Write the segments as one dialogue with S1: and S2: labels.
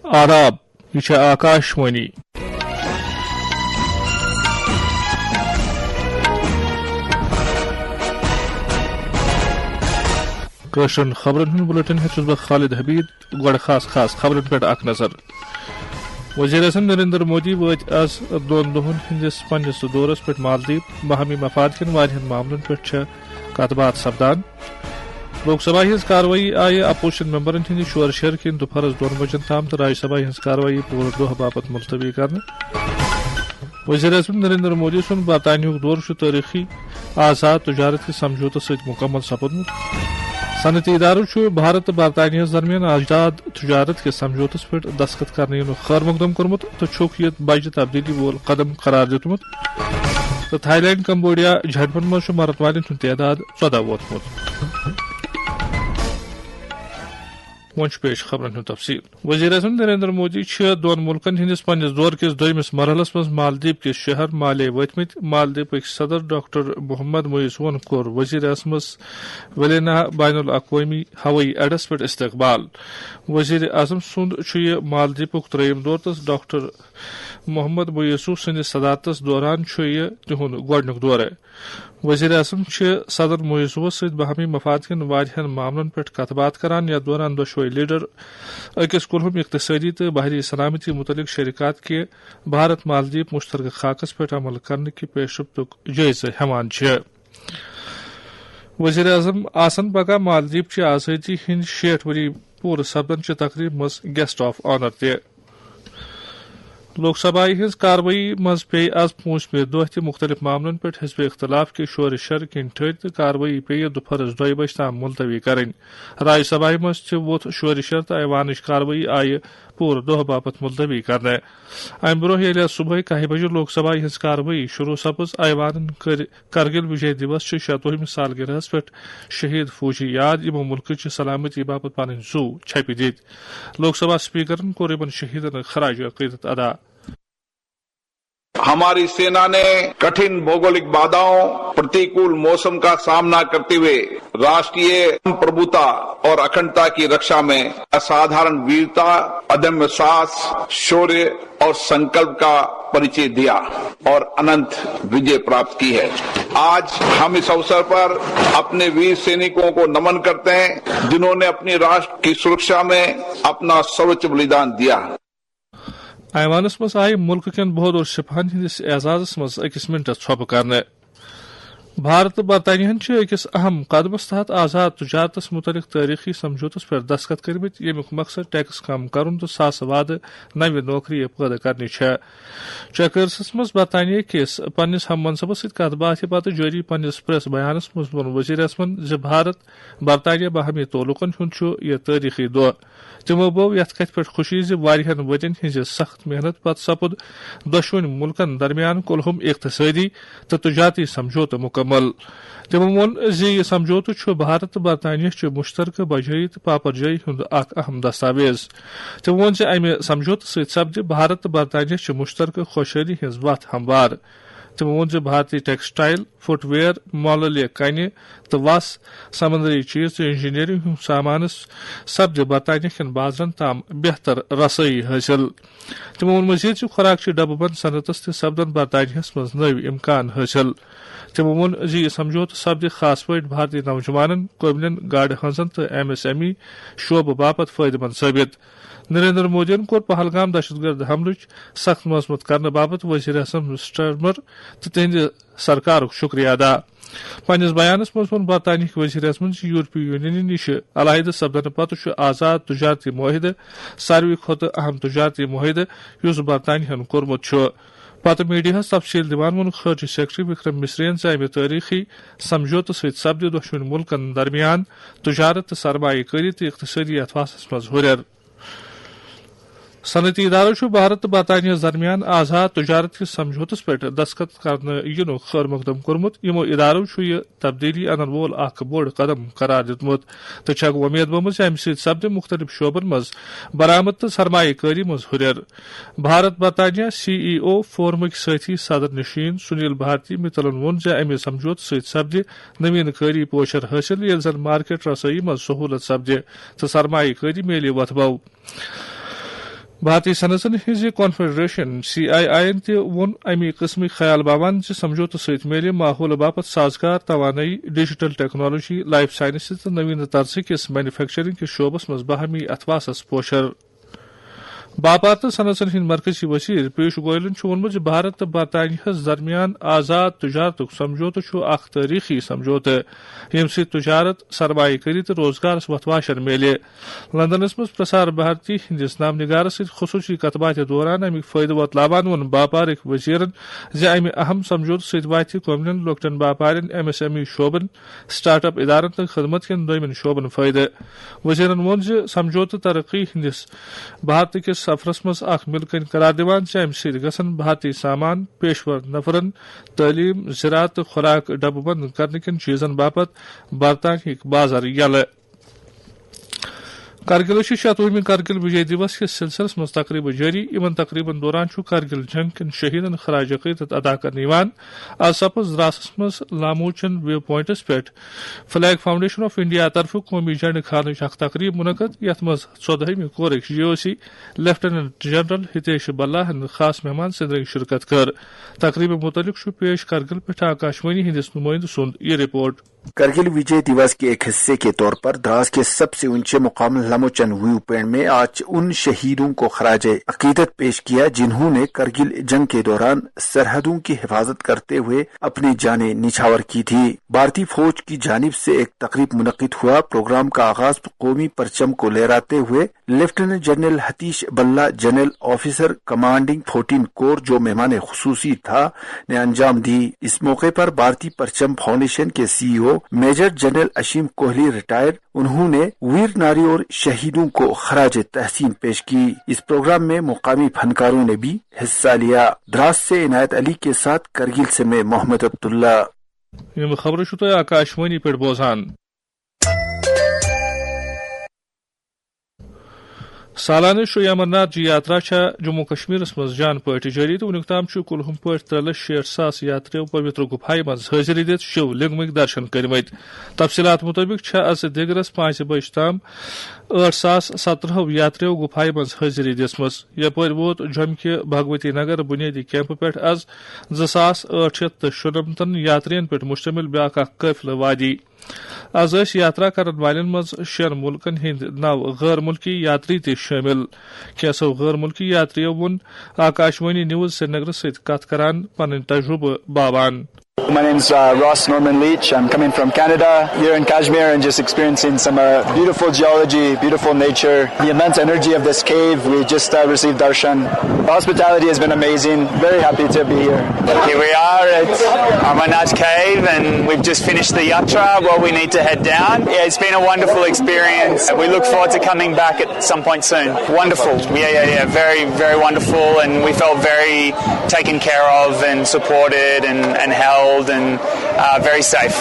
S1: آداب یہ آکاشوانی کشن خبرن ہند بلٹن ہیس بہ خالد حبید گوڑ خاص خبرن پہ اخ نظر وزیر اعظم نریندر مودی وات آز دون دہن ہندس پنس دورس پہ مالدیپ باہمی مفاد کن واریاہن معاملن پہ کت بات سپدان لوک سبھا ہز کاروٲیی آئی اپوزیشن ممبرن ہند شور شر کن دوپہرس 2 بجن تام تو راجیہ سبھا ہز کاروٲیی پورٕ دۄہ باپت ملتوی کرنے وزیر اعظم نریندر مودی سن برطانیہ دور تاریخی آزاد تجارت کے سمجھوتہ ست مکمل سپدمت صنعتی ادارو بھارت تو برطانیہ درمیان آزاد تجارت کے سمجھوتس پہ دستخط کرنے خیر مقدم کورمت تو چھک یہ بجہ تبدیلی وول قدم قرار دتمت تو تھائی لینڈ کمبوڈیا جھڑپن مز مرن والن ہند تعداد 14 ووتمت پیش خبرن ہند تفصیل وزیر اعظم نریندر مودی دون ملکن ہندس پنس دور کس دویمس مرحلس مز مالدیپ کس شہر مالے وتمت مالدیپ صدر ڈاکٹر محمد معیزون کور وزیر اعظمس ولینا بین الاقوامی ہوئی اڈس پہ استقبال وزیر اعظم سند یہ مالدیپ تریم دور تو ڈاکٹر محمد معیزو سندس صدارتس دوران یہ تہد گۄڈنیُک دورے وزیر اعظم صدر معیزو ست باہمی مفاد کن واریاہن معاملن پہ کت بات کران یتھ دوران دۄشوے لیڈر أکس کُلہم اقتصادی تو بحری سلامتی متعلق شرکات کے بھارت مالدیپ مشترکہ خاکس پہ عمل کرنے کی پیش رفتک جائزہ ہیوان وزیر اعظم آسن پگہ مالدیپ چہ آزادی ہند 60 وری پورٕ سپدن چہ تقریب مز گیسٹ آف آنر تہ لوک سبھا ہز کاروٲیی مز پی آز 5 دۄہ تہ مختلف معاملن پہ حزب اختلاف کے شور شر کن ٹھہر تو کاروٲیی پی دوپہرس 2 بج تام ملتوی کریں راجیہ سبھا مز تہ ووت شور شر تو ایوانچ کاروٲیی آئی پورٕ دۄہ باپت ملتوی کرنے امہ برہ ییٚلہِ صبح 1 بجے لوک سبھا ہز کاروٲیی شروع سپز ایوانن کر کرگل وجے دیوس 76 سالگرہس پہ شہید فوجی یاد یمو ملک سلامتی باپت پن زو چھپہ دت لوک سبھا اسپیکرن کور یمن شہیدن خراج عقیدت ادا
S2: ہماری سینا نے کٹھن بھوگولک بادھاؤں پرتیکول موسم کا سامنا کرتے ہوئے راشٹریہ پربھوتا اور اکھنڈتا کی رکشا میں اسادھارن ویرتا ادم ساس شورے اور سنکلپ کا پریچے دیا اور اننت وجے پراپت کی ہے آج ہم اس اوسر پر اپنے ویر سینکوں کو نمن کرتے ہیں جنہوں نے اپنی راشٹر کی سرکشا میں اپنا سروچ بلیدان دیا
S1: ایوانس مز آئی ملک کن بہادر سپاہن ہندس اعزازس مز 1 منٹس ژھۄپہٕ کرنے بھارت تو برطانیہ اکس اہم قدمس تحت آزاد تجارتس متعلق تاریخی سمجھوتس پہ دستخط کرمت یمیک مقصد ٹیکس کم کرن تو ساس وعدہ نو نوکری پٲدٕ کرنی چیکرسس مز برطانیہ کس پنس ہم منصبس ست کت باتھ پتہ جاری پنس پریس بیانس مز وون وزیر اعظمن بھارت برطانیہ باہمی تعلقن ہند یہ تاریخی دۄہ تمو گو یت کت پہ خوشی واریاہن ورین ہز سخت محنت پتہ سپد دۄشوٕنی ملکن درمیان کُلہم اقتصادی تو تجارتی سمجھوتہ مکمل تمو وون یہ سمجھوتہ بھارت تو برطانیہ چہ مشترکہ بجائی تو پاپرجائی ہند اخ اہم دستاویز تمو وون امہ سمجھوتہ ست سپدِ بھارت تو برطانیہ چہ مشترکہ خوشحالی ہز وتھ ہموار تمو وون بھارتی ٹیکسٹائل فٹ ویئر موللیہ کنہ تو وس سمندری چیز تو انجینئرنگ ہند سامانس سپدِ برطانیہ کن بازرن تام بہتر رسائی حاصل تمو وون مزید خوراک چہ ڈبہ بند صنعتس تہ سپدن برطانیہ مز نو امکان حاصل تمو وون یہ سمجھوتہ سپدِ خاص پٲٹھۍ بھارتی نوجوانن قوبلن گاڑِ ہنزن تو MSME شعبہ باپت فائدہ مند ثابت نریندر مودین کور پہلگام دہشت گرد حملچ سخت مذمت کرنے باپت وزیر اعظم سٹرمر تو تہند سرکارک شکریہ ادا پنس بیانس مز وون برطانیہ وزیر اعظم یورپی یونین نش علیحدہ سپدن پتہ آزاد تجارتی معاہدہ ساروی کھوتہ اہم تجارتی معاہدہ اس برطانیہ کورمت پتہ میڈیا تفصیل دِوان ووٚن خارجہ سیکرٹری وکرم مسرین امہ تاریخی سمجھوتہ ست سپدِ دۄشوٕنی ملکن درمیان تجارت تو سرمایہ کاری تو اقتصادی اتھاسس مز ہُریر صنعتی ادارو بھارت تو برطانیہ درمیان آزاد تجارت کس سمجھوتس پہ دستخط کرنے ینک خیر مقدم کورمت یمو ادارو یہ تبدیلی انن وول اخ بوڑ قدم قرار دتمت تو چھک ومید بمز امہ ست سپدِ مختلف شعبن مز برآمد تو سرمایہ کاری مز ہُریر بھارت برطانیہ CEO فورمک ساتھی صدر نشین سنیل بھارتی متلن وون امہ سمجھوتہ ست سپدِ نوین کاری پوشر حاصل یل زن مارکیٹ رسائی مز سہولت سپدِ تو سرمایہ کاری میلی وتھ بو بھارتی صنعتن ہز کانفیڈریشن CII تہ وون امی قسم خیال باوان سمجھوتہ ست میلہ ماحول باپت سازگار توانائی ڈیجیٹل ٹیکنالوجی لائف سائنسز تو نوین طرز کس مینوفیکچرنگ کس شعبس مز باہمی اتواسس پوشر باپار تو صنعتن ہند مرکزی وزیر پیوش گوئلن وونمت بھارت تو برطانیہ درمیان آزاد تجارت سمجھوتہ اخ تاریخی سمجھوتہ یم ست تجارت سرمایہ کاری تو روزگارس وتواشر میلے لندنس مز پرسار بھارتی ہندس نام نگارس ست خصوصی کتبات دوران امیک فائدہ وتلاوان وون باپارک وزیرن امہ اہم سمجھوتہ ست واتہ کومنین لوکٹن باپارن MSME شعبن سٹارٹ اپ ادارن تو خدمت کن دویمن شعبن فائدہ وزیرن وون سمجھوتہ ترقی ہندس بھارت کس سفرس مز اخ ملکن قرار دیوان امہ ست گژھن بھارتی سامان پیشور نفرن تعلیم زراعت تو خوراک ڈبہ بند کرنے کن چیزن باپت برطانیہ بازار یلہ کارگل 76ویں کارگل وجے دیوس کس سلسلس مز تقریب جاری ان تقریبن دوران کارگل جنگ کن شہیدن خراج عقیدت ادا کرنے آج سپز دراسس مز لاموچن ویو پوائنٹس پہ فلیگ فاؤنڈیشن آف انڈیا طرف قومی جنڈ کھانچ اخ تقریب منعقد یت مز 14ویں کورک GOC لیفٹیننٹ جنرل ہتیش بلہ ہند خاص مہمان سندرنگ شرکت کر تقریب متعلق پیش کارگل پہ آکاشوانی ہندس نمائندہ سند یہ رپورٹ
S3: کرگل وجے دیوس کے ایک حصے کے طور پر دراز کے سب سے اونچے مقام لموچن ویو پوائنٹ میں آج ان شہیدوں کو خراج عقیدت پیش کیا جنہوں نے کرگل جنگ کے دوران سرحدوں کی حفاظت کرتے ہوئے اپنی جانیں نچھاور کی تھی۔ بھارتی فوج کی جانب سے ایک تقریب منعقد ہوا۔ پروگرام کا آغاز قومی پرچم کو لہراتے ہوئے lieutenant general Hitesh Bhalla general officer commanding 14 corps جو مہمان خصوصی تھا نے انجام دی۔ اس موقع پر بھارتی پرچم فاؤنڈیشن کے CEO major general Ashim Kohli retire انہوں نے ویر ناری اور شہیدوں کو خراج تحسین پیش کی۔ اس پروگرام میں مقامی فنکاروں نے بھی حصہ لیا۔ دراز سے عنایت علی کے ساتھ کرگل سے میں محمد عبداللہ۔
S1: یہ خبر تہ آکاشوانی پہ بوزان۔ سالانہ شری امرناتھ جی یاترا جموں کشمیر مز جان پہ جاری تو ونیک تام کلہم پہ 3,60,000 یاتریو پوتر گفائی مز حاضری دت شیو لنگمک درشن کرمت۔ تفصیلات مطابق از دیگرس 5 بج تام 8,017 یاتریو گفائی مز حاضری دسمز۔ یپر ووت جوم کہ بھگوتی نگر بنیادی کیمپ پہ از 2,896 یاترین پہ مشتمل بیاکھ اخ قافلہ وادی۔ از یاترا کرن والن مز 6 ملکن ہند 9 غیر ملکی یاتری تہ شامل۔ کینسو غیر ملکی یاتریو ون آکاشوانی نیوز سری نگر ست کت کران پن تجربہ باوان۔
S4: My name's Ross Norman Leach. I'm coming from Canada, here in Kashmir, and just experiencing some beautiful geology, beautiful nature, the immense energy of this cave. We just received darshan. The hospitality has been amazing. Very happy to be here. Here we are at Amarnath Cave, and we've just finished the yatra. Well, we need to head down. Yeah, it's been a wonderful experience. We look forward to coming back at some point soon. Wonderful. Yeah. Very, very wonderful, and we felt very taken care of and supported and held. And very safe.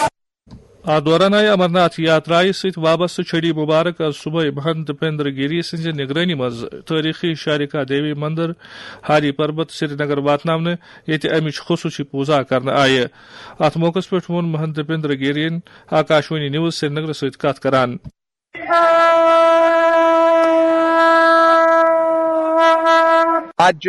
S1: دوران آئی امرناتھ یاترائی ست وابستہ چھڑی مبارک از صبح مہنت پیندر گیری sons نگرانی مز تاریخی شارکا دیوی مندر ہاری پربت سری نگر واتنامنے یت امچ خصوصی پوزا کرنے آئے۔ ات موقع پہ وون مہنت پیندر گیرین آکاشوانی نیوز سری نگر ست کت کران۔
S5: آج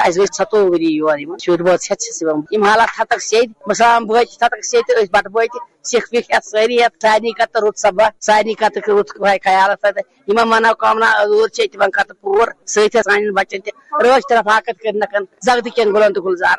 S6: As we sato wuri yori man should was hatches im halat hatak seid masam boy hatak seid is bat boy sikh vi hat sari hat sani kat rut sabah sani kat rut kai khayal ta imam mana kamna ur chet ban kat pur seit sani bachte roz taraf hakat karna kan zagdi ken buland gulzar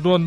S1: 2